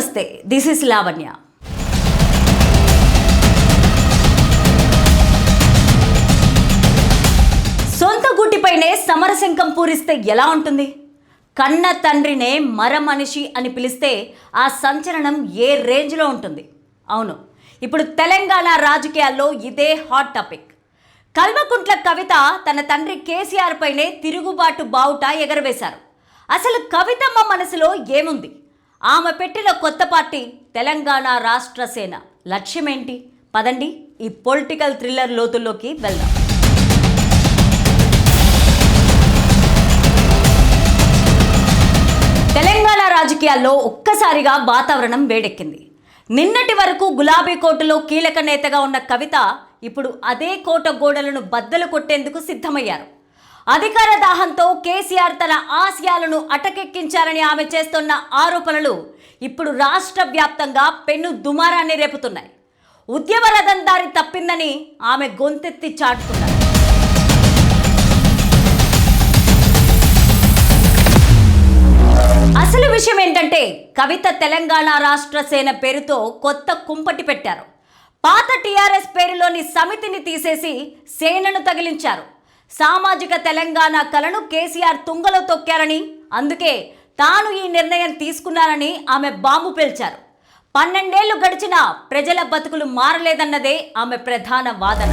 నమస్తే, this is Lavanya. సొంత గుడ్డిపైనే సమరశంఖం పూరిస్తే ఎలా ఉంటుంది? కన్న తండ్రినే మర మనిషి అని పిలిస్తే ఆ సంచలనం ఏ రేంజ్లో ఉంటుంది? అవును, ఇప్పుడు తెలంగాణ రాజకీయాల్లో ఇదే హాట్ టాపిక్. కల్వకుంట్ల కవిత తన తండ్రి కేసీఆర్ పైనే తిరుగుబాటు బావుట ఎగరవేశారు. అసలు కవితమ్మ మనసులో ఏముంది? ఆమె పెట్టిన కొత్త పార్టీ తెలంగాణ రాష్ట్ర సేన లక్ష్యమేంటి? పదండి ఈ పొలిటికల్ థ్రిల్లర్ లోతుల్లోకి వెళ్దాం. తెలంగాణ రాజకీయాల్లో ఒక్కసారిగా వాతావరణం వేడెక్కింది. నిన్నటి వరకు గులాబీ కోటలో కీలక నేతగా ఉన్న కవిత ఇప్పుడు అదే కోట గోడలను బద్దలు కొట్టేందుకు సిద్ధమయ్యారు. అధికార దాహంతో కేసీఆర్ తన ఆశయాలను అటకెక్కించారని ఆమె చేస్తున్న ఆరోపణలు ఇప్పుడు రాష్ట్ర వ్యాప్తంగా పెను దుమారాన్ని రేపుతున్నాయి. ఉద్యమ రథం దారి తప్పిందని ఆమె గొంతెత్తి చాటుతున్నారు. అసలు విషయం ఏంటంటే, కవిత తెలంగాణ రాష్ట్ర సేన పేరుతో కొత్త కుంపటి పెట్టారు. పాత టీఆర్ఎస్ పేరులోని సమితిని తీసేసి సేనను తగిలించారు. సామాజిక తెలంగాణ కలను కేసీఆర్ తుంగలో తొక్కారని, అందుకే తాను ఈ నిర్ణయం తీసుకున్నారని ఆమె బాంబు పేల్చారు. 12 ఏళ్లు గడిచినా ప్రజల బతుకులు మారలేదన్నదే ఆమె ప్రధాన వాదన.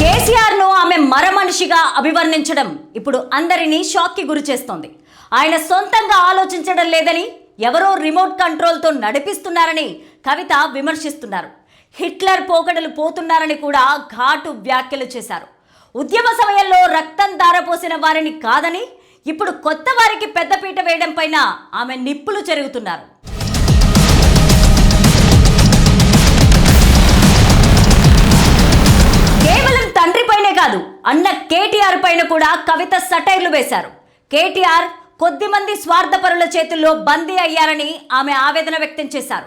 కేసీఆర్ను ఆమె మరమనిషిగా అభివర్ణించడం ఇప్పుడు అందరినీ షాక్కి గురి చేస్తోంది. ఆయన సొంతంగా ఆలోచించడం లేదని, ఎవరో రిమోట్ కంట్రోల్తో నడిపిస్తున్నారని కవిత విమర్శిస్తున్నారు. హిట్లర్ పోకడలు పోతున్నారని కూడా ఘాటు వ్యాఖ్యలు చేశారు. ఉద్యమ సమయంలో రక్తం దారపోసిన వారిని కాదని, ఇప్పుడు కొత్త వారికి పెద్దపీట వేయడం పైన ఆమె నిప్పులు చెరుగుతున్నారు. కేవలం తండ్రిపైనే కాదు, అన్న కేటీఆర్ పైన కూడా కవిత సటైర్లు వేశారు. కేటీఆర్ కొద్దిమంది స్వార్థపరుల చేతుల్లో బందీ అయ్యారని ఆమె ఆవేదన వ్యక్తం చేశారు.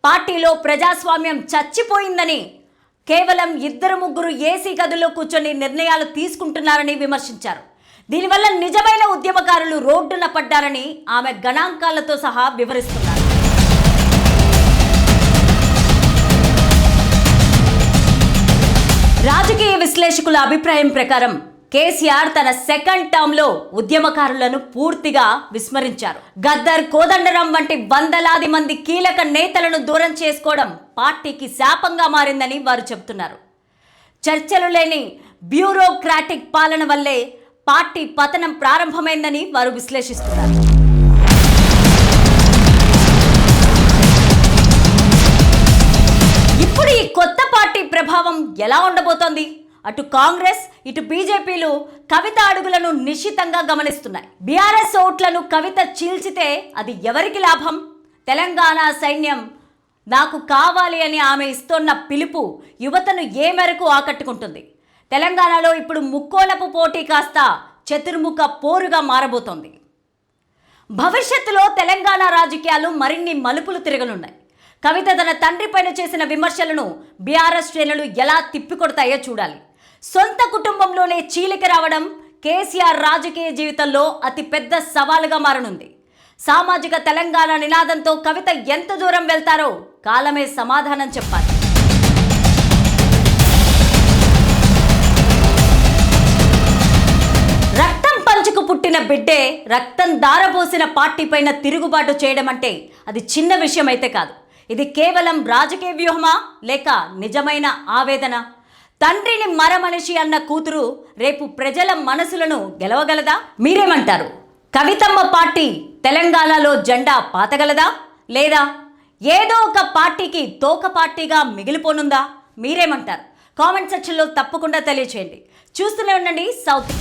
పార్టీలో ప్రజాస్వామ్యం చచ్చిపోయిందని, కేవలం 2-3 ఏసీ గదుల్లో కూర్చొని నిర్ణయాలు తీసుకుంటున్నారని విమర్శించారు. దీనివల్ల నిజమైన ఉద్యమకారులు రోడ్డున పడ్డారని ఆమె గణాంకాలతో సహా వివరిస్తున్నారు. రాజకీయ విశ్లేషకుల అభిప్రాయం ప్రకారం కేసీఆర్ తన సెకండ్ టర్మ్లో ఉద్యమకారులను పూర్తిగా విస్మరించారు. గద్దర్, కోదండరాం వంటి వందలాది మంది కీలక నేతలను దూరం చేసుకోవడం పార్టీకి శాపంగా మారిందని వారు చెబుతున్నారు. చర్చలు లేని బ్యూరోక్రాటిక్ పాలన వల్లే పార్టీ పతనం ప్రారంభమైందని వారు విశ్లేషిస్తున్నారు. ఇప్పుడు ఈ కొత్త పార్టీ ప్రభావం ఎలా ఉండబోతోంది? అటు కాంగ్రెస్, ఇటు బీజేపీలు కవిత అడుగులను నిశ్చితంగా గమనిస్తున్నాయి. బీఆర్ఎస్ ఓట్లను కవిత చీల్చితే అది ఎవరికి లాభం? తెలంగాణ సైన్యం నాకు కావాలి అని ఆమె ఇస్తున్న పిలుపు యువతను ఏ మేరకు ఆకట్టుకుంటుంది? తెలంగాణలో ఇప్పుడు ముక్కోణపు పోటీ కాస్త చతుర్ముఖ పోరుగా మారబోతోంది. భవిష్యత్తులో తెలంగాణ రాజకీయాలు మరిన్ని మలుపులు తిరగనున్నాయి. కవిత తన తండ్రి పైన చేసిన విమర్శలను బీఆర్ఎస్ శ్రేణులు ఎలా తిప్పికొడతాయో చూడాలి. సొంత కుటుంబంలోనే చీలిక రావడం కేసీఆర్ రాజకీయ జీవితంలో అతి పెద్ద సవాలుగా మారనుంది. సామాజిక తెలంగాణ నినాదంతో కవిత ఎంత దూరం వెళ్తారో కాలమే సమాధానం చెప్పాలి. రక్తం పంచుకు పుట్టిన బిడ్డే రక్తం దారపోసిన పార్టీ పైన తిరుగుబాటు చేయడం అంటే అది చిన్న విషయం అయితే కాదు. ఇది కేవలం రాజకీయ వ్యూహమా, లేక నిజమైన ఆవేదన? తండ్రిని మరమనిషి అన్న కూతురు రేపు ప్రజల మనసులను గెలవగలదా? మీరేమంటారు? కవితమ్మ పార్టీ తెలంగాణలో జెండా పాతగలదా, లేదా ఏదో ఒక పార్టీకి తోక పార్టీగా మిగిలిపోనుందా? మీరేమంటారు? కామెంట్ సెక్షన్లో తప్పకుండా తెలియచేయండి. చూస్తూనే ఉండండి సౌత్.